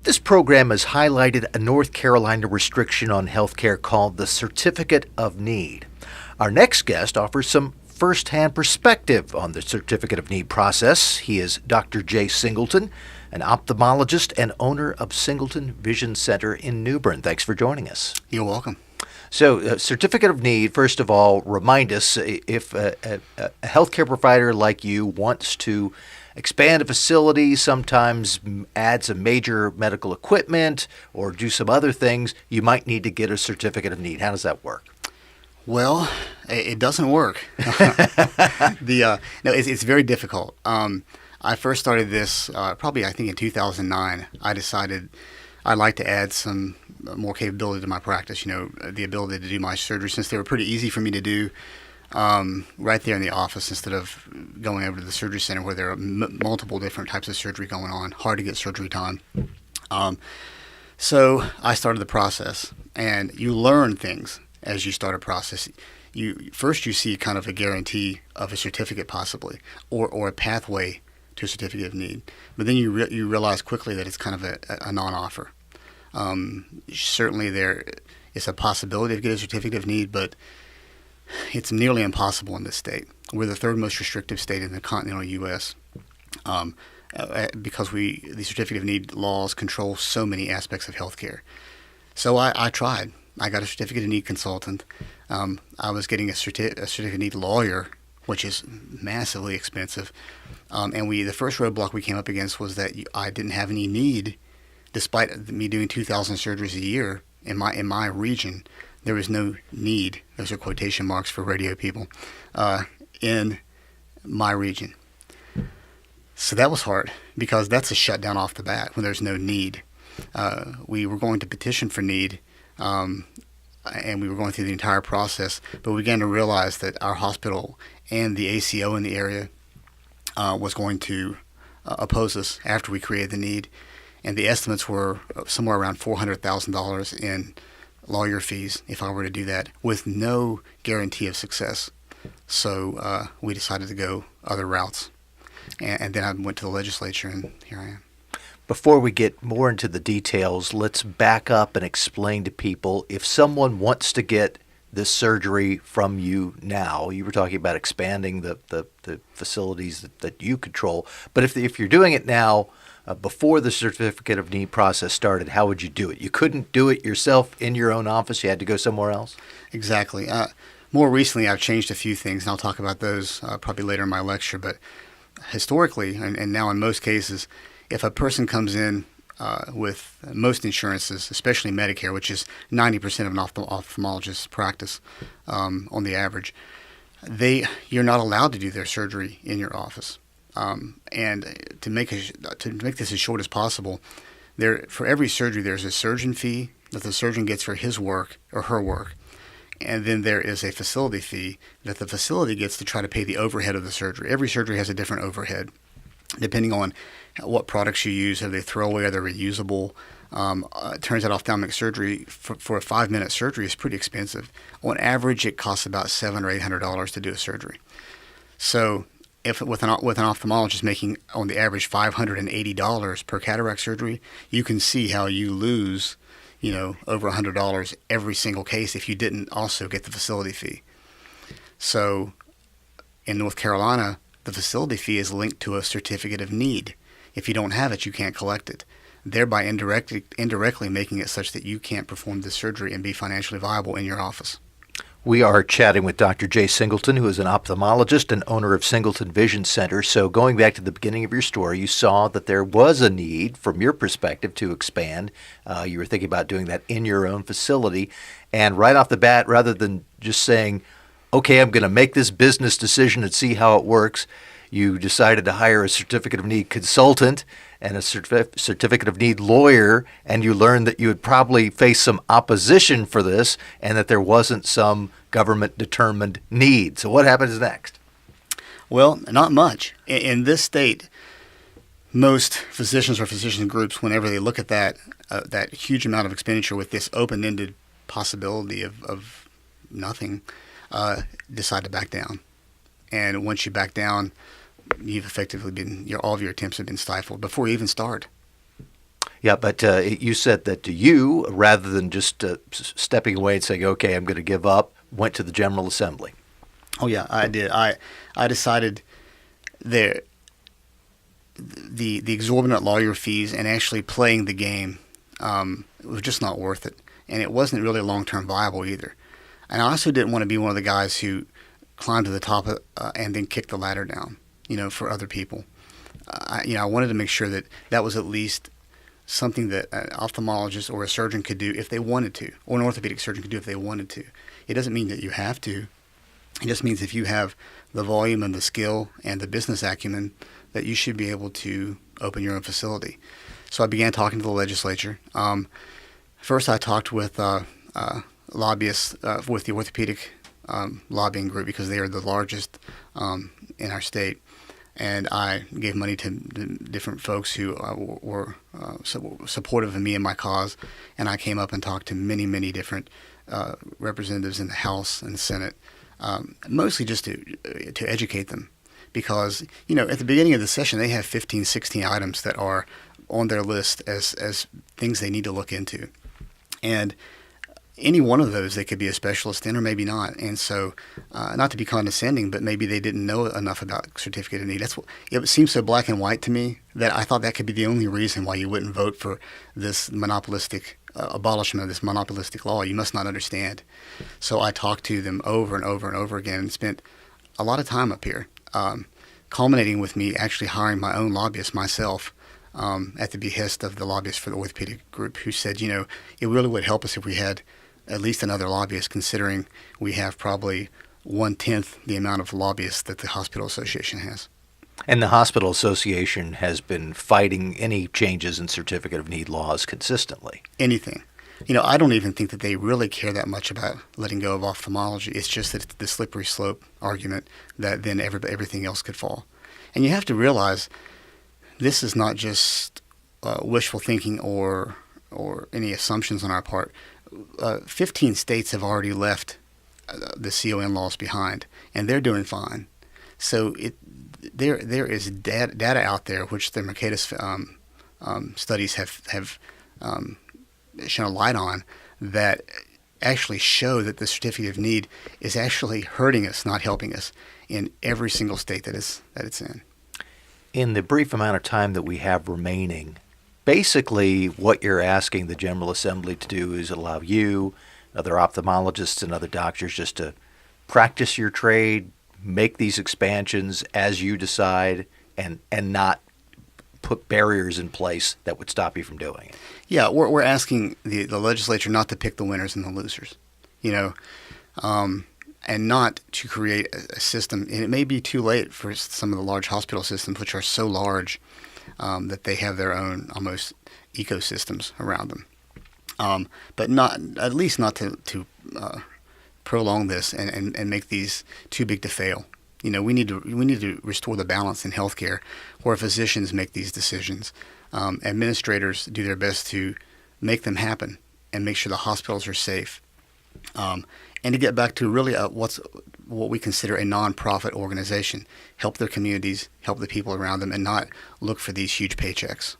This program has highlighted a North Carolina restriction on healthcare called the Certificate of Need. Our next guest offers some first-hand perspective on the Certificate of Need process. He is Dr. Jay Singleton, an ophthalmologist and owner of Singleton Vision Center in New Bern. Thanks for joining us. You're welcome. So, Certificate of Need, first of all, remind us if a healthcare provider like you wants to expand a facility, sometimes add some major medical equipment or do some other things, you might need to get a Certificate of Need. How does that work? Well, it doesn't work. No, it's very difficult. I first started this probably, I think, in 2009. I decided I'd like to add some more capability to my practice, the ability to do my surgery, since they were pretty easy for me to do right there in the office instead of going over to the surgery center where there are multiple different types of surgery going on, hard to get surgery time. So I started the process, and you learn things as you start a process. First you see kind of a guarantee of a certificate possibly, or a pathway to a certificate of need. But then you realize quickly that it's kind of a non-offer. Certainly there is a possibility of getting a certificate of need, but it's nearly impossible in this state. We're the third most restrictive state in the continental U.S. Because the certificate of need laws control so many aspects of healthcare. So I tried. I got a certificate of need consultant. I was getting a certificate of need lawyer, which is massively expensive. And the first roadblock we came up against was that I didn't have any need, despite me doing 2,000 surgeries a year in my region. There was no need. Those are quotation marks for radio people in my region. So that was hard because that's a shutdown off the bat when there's no need. We were going to petition for need. And we were going through the entire process, but we began to realize that our hospital and the ACO in the area was going to oppose us after we created the need, and the estimates were somewhere around $400,000 in lawyer fees if I were to do that, with no guarantee of success. So we decided to go other routes, and then I went to the legislature, and here I am. Before we get more into the details, let's back up and explain to people, if someone wants to get this surgery from you now, you were talking about expanding the facilities that you control, but if you're doing it now, before the Certificate of Need process started, how would you do it? You couldn't do it yourself in your own office? You had to go somewhere else? Exactly. More recently, I've changed a few things, and I'll talk about those probably later in my lecture, but historically, and now in most cases, if a person comes in with most insurances, especially Medicare, which is 90% of an ophthalmologist's practice on the average, you're not allowed to do their surgery in your office. And to make this as short as possible, for every surgery there's a surgeon fee that the surgeon gets for his work or her work, and then there is a facility fee that the facility gets to try to pay the overhead of the surgery. Every surgery has a different overhead, depending on what products you use. Are they throwaway? Are they reusable? It turns out ophthalmic surgery for a 5-minute surgery is pretty expensive. On average, it costs about $700 or $800 to do a surgery. So if with an ophthalmologist making on the average $580 per cataract surgery, you can see how you lose over $100 every single case if you didn't also get the facility fee. So in North Carolina, the facility fee is linked to a certificate of need. If you don't have it, you can't collect it, thereby indirectly making it such that you can't perform the surgery and be financially viable in your office. We are chatting with Dr. Jay Singleton, who is an ophthalmologist and owner of Singleton Vision Center. So going back to the beginning of your story, you saw that there was a need, from your perspective, to expand. You were thinking about doing that in your own facility. And right off the bat, rather than just saying, okay, I'm going to make this business decision and see how it works, you decided to hire a Certificate of Need consultant and a Certificate of Need lawyer, and you learned that you would probably face some opposition for this and that there wasn't some government-determined need. So what happens next? Well, not much. In this state, most physicians or physician groups, whenever they look at that huge amount of expenditure with this open-ended possibility of nothing, decide to back down. And once you back down, you've effectively all of your attempts have been stifled before you even start. Yeah, but you said that you, rather than just stepping away and saying, okay, I'm going to give up, went to the General Assembly. Oh yeah, I did. I decided there the exorbitant lawyer fees and actually playing the game was just not worth it, and it wasn't really long term viable either. And I also didn't want to be one of the guys who climbed to the top and then kicked the ladder down, for other people. I wanted to make sure that that was at least something that an ophthalmologist or a surgeon could do if they wanted to, or an orthopedic surgeon could do if they wanted to. It doesn't mean that you have to. It just means if you have the volume and the skill and the business acumen, that you should be able to open your own facility. So I began talking to the legislature. First, I talked with lobbyists with the orthopedic lobbying group, because they are the largest in our state. And I gave money to different folks who were supportive of me and my cause. And I came up and talked to many, many different representatives in the House and the Senate, mostly just to educate them. Because, at the beginning of the session, they have 15, 16 items that are on their list as things they need to look into. And any one of those they could be a specialist in, or maybe not. And so, not to be condescending, but maybe they didn't know enough about certificate of need. It seems so black and white to me that I thought that could be the only reason why you wouldn't vote for this monopolistic abolishment of this monopolistic law. You must not understand. So I talked to them over and over and over again, and spent a lot of time up here, culminating with me actually hiring my own lobbyist myself, at the behest of the lobbyist for the orthopedic group, who said, it really would help us if we had at least another lobbyist, considering we have probably 1/10 the amount of lobbyists that the Hospital Association has. And the Hospital Association has been fighting any changes in certificate of need laws consistently. Anything. I don't even think that they really care that much about letting go of ophthalmology. It's just that it's the slippery slope argument that then everything else could fall. And you have to realize this is not just wishful thinking or any assumptions on our part. 15 states have already left the CON laws behind, and they're doing fine. So there is data out there, which the Mercatus studies have shone a light on, that actually show that the certificate of need is actually hurting us, not helping us, in every single state that it's in. In the brief amount of time that we have remaining, basically what you're asking the General Assembly to do is allow you, other ophthalmologists and other doctors, just to practice your trade, make these expansions as you decide, and not put barriers in place that would stop you from doing it. Yeah, we're asking the legislature not to pick the winners and the losers, and not to create a system. And it may be too late for some of the large hospital systems, which are so large that they have their own almost ecosystems around them. But at least not to prolong this and make these too big to fail. We need to restore the balance in healthcare, where physicians make these decisions. Administrators do their best to make them happen and make sure the hospitals are safe. And to get back to really what we consider a nonprofit organization, help their communities, help the people around them, and not look for these huge paychecks.